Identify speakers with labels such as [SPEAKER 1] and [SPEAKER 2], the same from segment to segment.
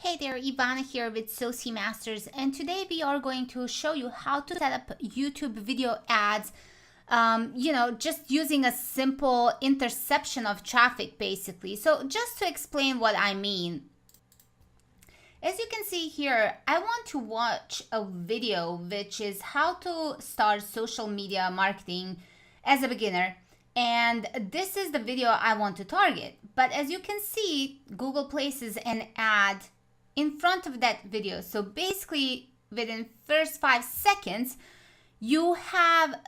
[SPEAKER 1] Hey there, Ivana here with Soci Masters, and today we are going to show you how to set up YouTube video ads, just using a simple interception of traffic basically. So just to explain what I mean, as you can see here, I want to watch a video which is how to start social media marketing as a beginner. And this is the video I want to target. But as you can see, Google places an ad in front of that video. So basically within first 5 seconds, you have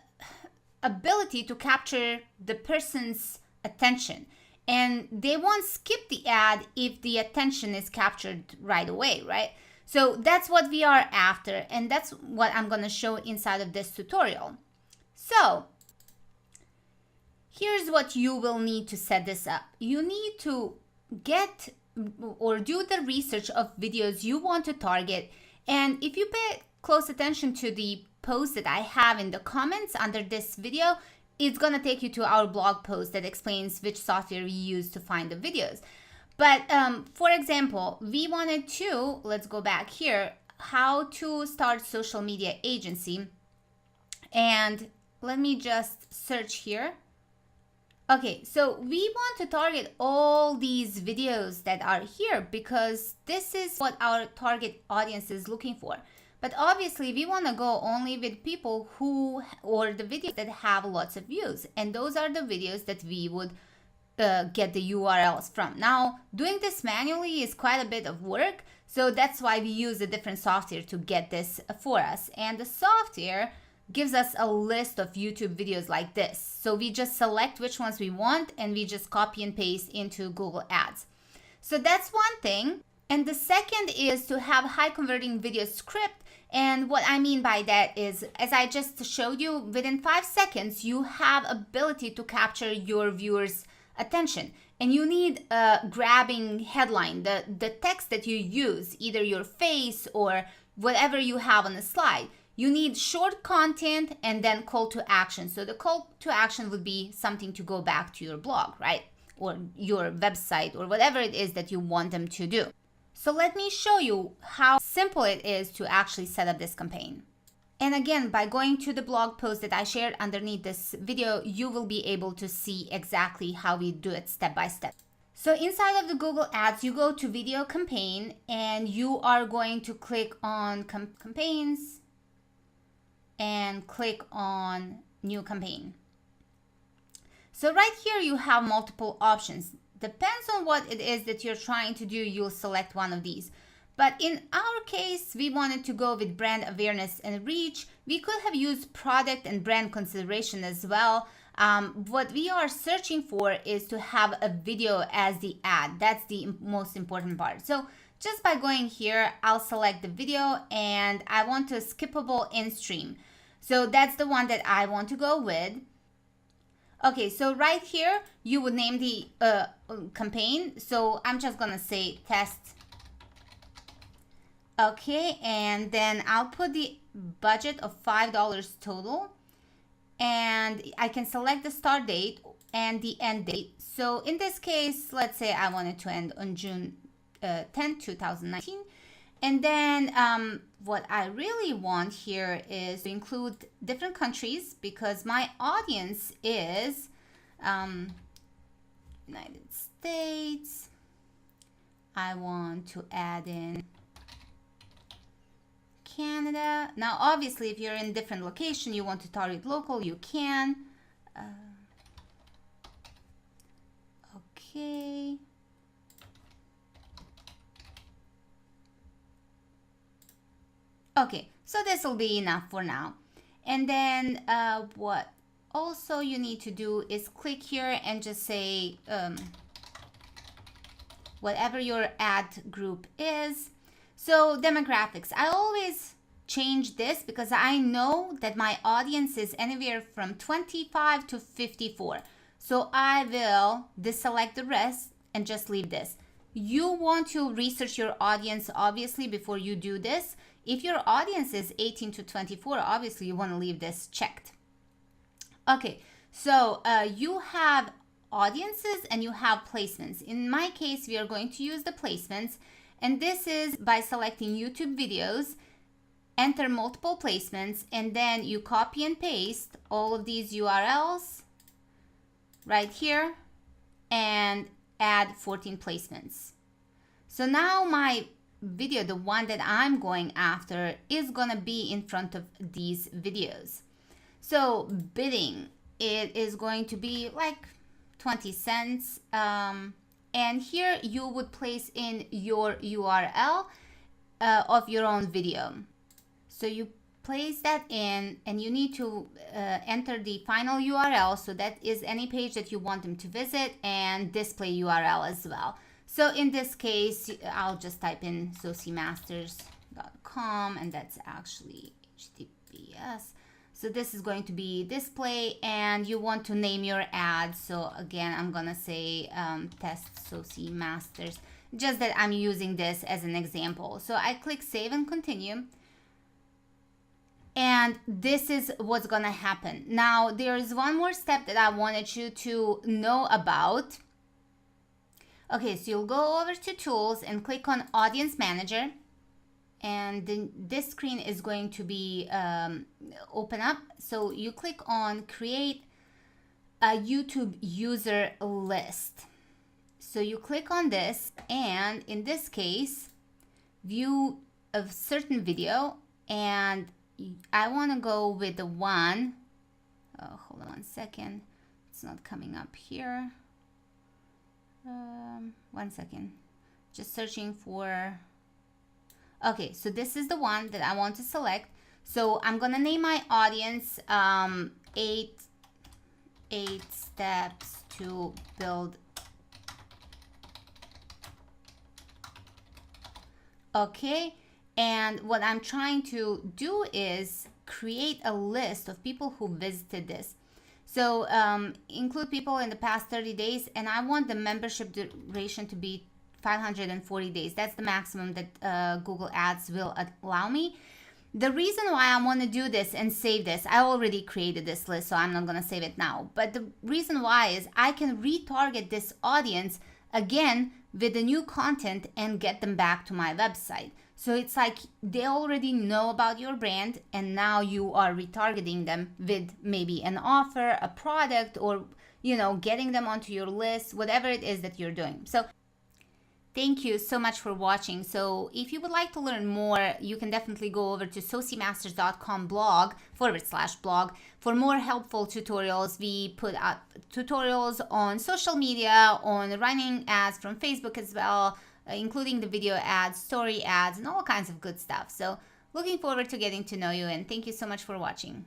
[SPEAKER 1] ability to capture the person's attention. And they won't skip the ad if the attention is captured right away, right? So that's what we are after. And that's what I'm going to show inside of this tutorial. So here's what you will need to set this up. You need to get or do the research of videos you want to target. And if you pay close attention to the post that I have in the comments under this video, it's going to take you to our blog post that explains which software we use to find the videos. But for example, we wanted to, let's go back here, how to start social media agency. And let me just search here. Okay, so we want to target all these videos that are here because this is what our target audience is looking for. But obviously we want to go only with people or the videos that have lots of views. And those are the videos that we would get the URLs from. Now, doing this manually is quite a bit of work. So that's why we use a different software to get this for us. And the software gives us a list of YouTube videos like this. So we just select which ones we want and we just copy and paste into Google Ads. So that's one thing. And the second is to have high converting video script. And what I mean by that is, as I just showed you, within 5 seconds, you have ability to capture your viewers' attention. And you need a grabbing headline, the text that you use, either your face or whatever you have on the slide. You need short content and then call to action. So the call to action would be something to go back to your blog, right? Or your website or whatever it is that you want them to do. So let me show you how simple it is to actually set up this campaign. And again, by going to the blog post that I shared underneath this video, you will be able to see exactly how we do it step by step. So inside of the Google Ads, you go to video campaign and you are going to click on campaigns and click on new campaign. So right here you have multiple options. Depends on what it is that you're trying to do, you'll select one of these. But in our case, we wanted to go with brand awareness and reach. We could have used product and brand consideration as well. What we are searching for is to have a video as the ad. That's the most important part. So just by going here, I'll select the video and I want to skippable in stream. So that's the one that I want to go with. Okay, so right here, you would name the campaign. So I'm just gonna say test. Okay, and then I'll put the budget of $5 total. And I can select the start date and the end date. So in this case, let's say I wanted to end on June 10, 2019. And then what I really want here is to include different countries because my audience is United States. I want to add in Canada. Now, obviously, if you're in different location, you want to target local, you can. Okay. Okay, so this will be enough for now. And then what also you need to do is click here and just say whatever your ad group is. So demographics, I always change this because I know that my audience is anywhere from 25 to 54. So I will deselect the rest and just leave this. You want to research your audience obviously before you do this. If your audience is 18 to 24, obviously you want to leave this checked. Okay, so you have audiences and you have placements. In my case, we are going to use the placements. And this is by selecting YouTube videos, enter multiple placements, and then you copy and paste all of these URLs right here and add 14 placements. So now my video, the one that I'm going after, is gonna be in front of these videos. So bidding, it is going to be like 20 cents. And here you would place in your URL of your own video. So you place that in, and you need to enter the final URL. So that is any page that you want them to visit, and display URL as well. So in this case, I'll just type in socimasters.com, and that's actually HTTPS. So this is going to be display, and you want to name your ad. So again, I'm gonna say test Soci Masters, just that I'm using this as an example. So I click save and continue. And this is what's gonna happen. Now, there is one more step that I wanted you to know about. Okay, so you'll go over to Tools and click on Audience Manager. And then this screen is going to be open up. So you click on Create a YouTube User List. So you click on this, and in this case, view a certain video, and I want to go with the one, oh, hold on 1 second, it's not coming up here. 1 second, just searching for, okay, so this is the one that I want to select. So I'm gonna name my audience 8 steps to build. Okay, and what I'm trying to do is create a list of people who visited this. So include people in the past 30 days, and I want the membership duration to be 540 days. That's the maximum that Google Ads will allow me. The reason why I want to do this and save this, I already created this list, so I'm not going to save it now. But the reason why is I can retarget this audience again with the new content and get them back to my website. So it's like they already know about your brand, and now you are retargeting them with maybe an offer, a product, or, you know, getting them onto your list, whatever it is that you're doing. So thank you so much for watching. So if you would like to learn more, you can definitely go over to socimasters.com /blog for more helpful tutorials. We put up tutorials on social media, on running ads from Facebook as well, including the video ads, story ads, and all kinds of good stuff. So looking forward to getting to know you, and thank you so much for watching.